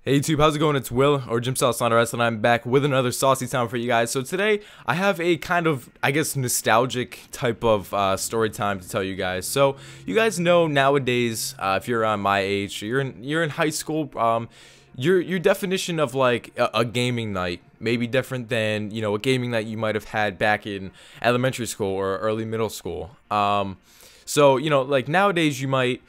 Hey YouTube, how's it going? It's Will, or JimSauceonRS, and I'm back with another saucy time for you guys. So today, I have a kind of, I guess, nostalgic type of story time to tell you guys. So, you guys know nowadays, if you're on my age, you're in high school, your definition of like a gaming night may be different than, you know, a gaming night you might have had back in elementary school or early middle school. So, you know, like nowadays you might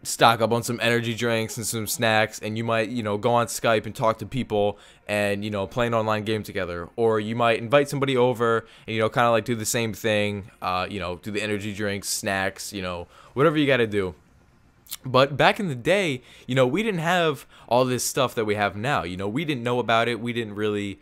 stock up on some energy drinks and some snacks, and you might, you know, go on Skype and talk to people and, you know, play an online game together. Or you might invite somebody over and, you know, kind of like do the same thing, you know, do the energy drinks, snacks, you know, whatever you got to do. But back in the day, you know, we didn't have all this stuff that we have now. You know, we didn't know about it. We didn't really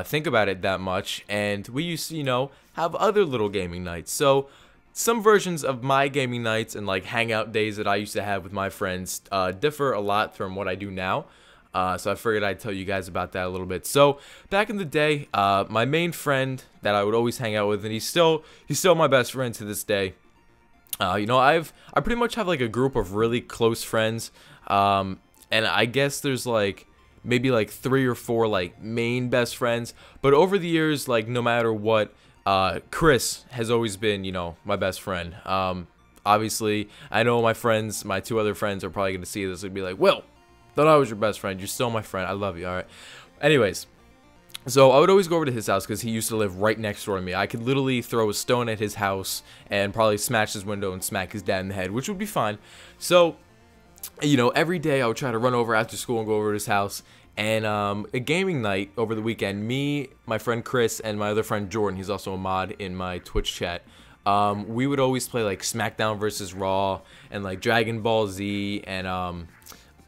think about it that much. And we used to, you know, have other little gaming nights. So some versions of my gaming nights and like hangout days that I used to have with my friends differ a lot from what I do now. So I figured I'd tell you guys about that a little bit. So back in the day, my main friend that I would always hang out with, and he's still my best friend to this day. You know, I pretty much have like a group of really close friends, and I guess there's like maybe like 3 or 4 like main best friends. But over the years, like no matter what, Chris has always been, you know, my best friend. Obviously, I know my friends, my 2 other friends are probably gonna see this and be like, "Will, thought I was your best friend. You're still my friend. I love you." All right. Anyways. So I would always go over to his house because he used to live right next door to me. I could literally throw a stone at his house and probably smash his window and smack his dad in the head, which would be fine. So, you know, every day I would try to run over after school and go over to his house. And a gaming night over the weekend, me, my friend Chris, and my other friend Jordan, he's also a mod in my Twitch chat, we would always play like SmackDown versus Raw and like Dragon Ball Z and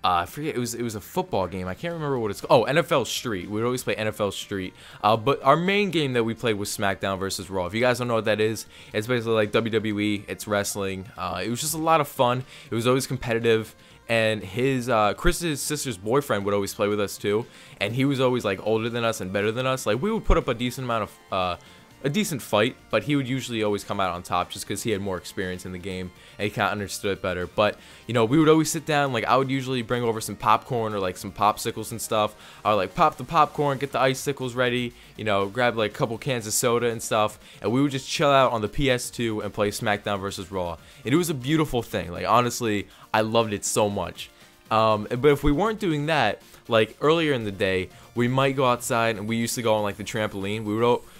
I forget, it was a football game. I can't remember what it's called. Oh, NFL Street. We would always play NFL Street. But our main game that we played was SmackDown versus Raw. If you guys don't know what that is, it's basically like WWE. It's wrestling. It was just a lot of fun. It was always competitive. And his Chris's sister's boyfriend would always play with us too. And he was always like older than us and better than us. Like we would put up a decent amount of a decent fight, but he would usually always come out on top just because he had more experience in the game and he kind of understood it better. But you know, we would always sit down. Like I would usually bring over some popcorn or like some popsicles and stuff. I would like pop the popcorn, get the icicles ready, you know, grab like a couple cans of soda and stuff, and we would just chill out on the PS2 and play SmackDown versus Raw. And it was a beautiful thing. Like honestly, I loved it so much. But if we weren't doing that, like earlier in the day, we might go outside, and we used to go on like the trampoline.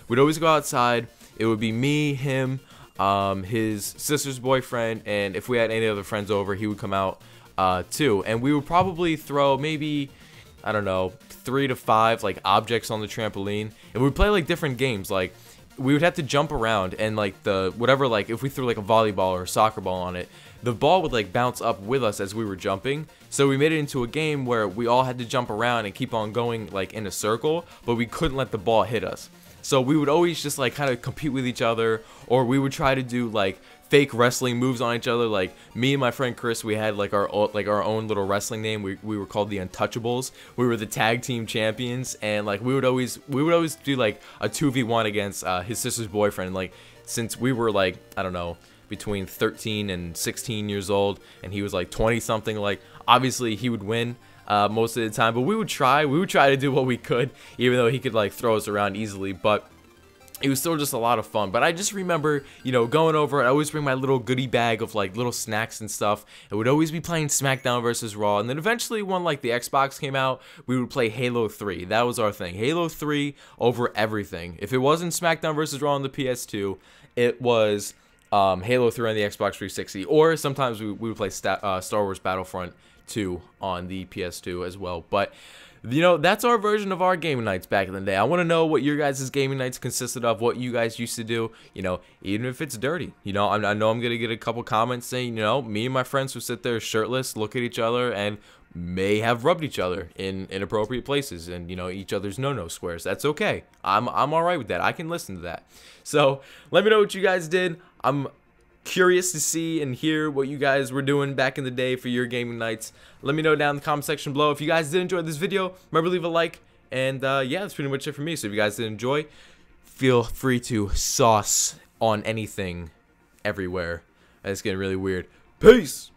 We'd always go outside. It would be me, him, his sister's boyfriend, and if we had any other friends over, he would come out too. And we would probably throw maybe, I don't know, 3 to 5 like objects on the trampoline, and we'd play like different games. Like we would have to jump around, and like the whatever, like if we threw like a volleyball or a soccer ball on it, the ball would like bounce up with us as we were jumping. So we made it into a game where we all had to jump around and keep on going like in a circle, but we couldn't let the ball hit us. So we would always just like kind of compete with each other, or we would try to do like fake wrestling moves on each other. Like me and my friend Chris, we had like our own little wrestling name. We were called the Untouchables. We were the tag team champions, and like we would always do like a 2v1 against his sister's boyfriend. Like since we were like, I don't know, between 13 and 16 years old, and he was like 20 something, like obviously he would win most of the time, but we would try to do what we could, even though he could like throw us around easily. But it was still just a lot of fun. But I just remember, you know, going over it, I always bring my little goodie bag of like little snacks and stuff, and would always be playing SmackDown versus Raw. And then eventually when like the Xbox came out, we would play Halo 3. That was our thing. Halo 3 over everything. If it wasn't SmackDown versus Raw on the PS2, it was Halo 3 on the Xbox 360, or sometimes we would play Star Wars Battlefront 2 on the PS2 as well. But you know, that's our version of our gaming nights back in the day. I want to know what your guys' gaming nights consisted of, what you guys used to do, you know, even if it's dirty. You know, I know I'm going to get a couple comments saying, you know, me and my friends would sit there shirtless, look at each other, and may have rubbed each other in inappropriate places and, you know, each other's no-no squares. That's okay. I'm all right with that. I can listen to that. So let me know what you guys did. I'm curious to see and hear what you guys were doing back in the day for your gaming nights. Let me know down in the comment section below. If you guys did enjoy this video, remember to leave a like. And yeah, that's pretty much it for me. So if you guys did enjoy, feel free to sauce on anything everywhere. That's getting really weird. Peace!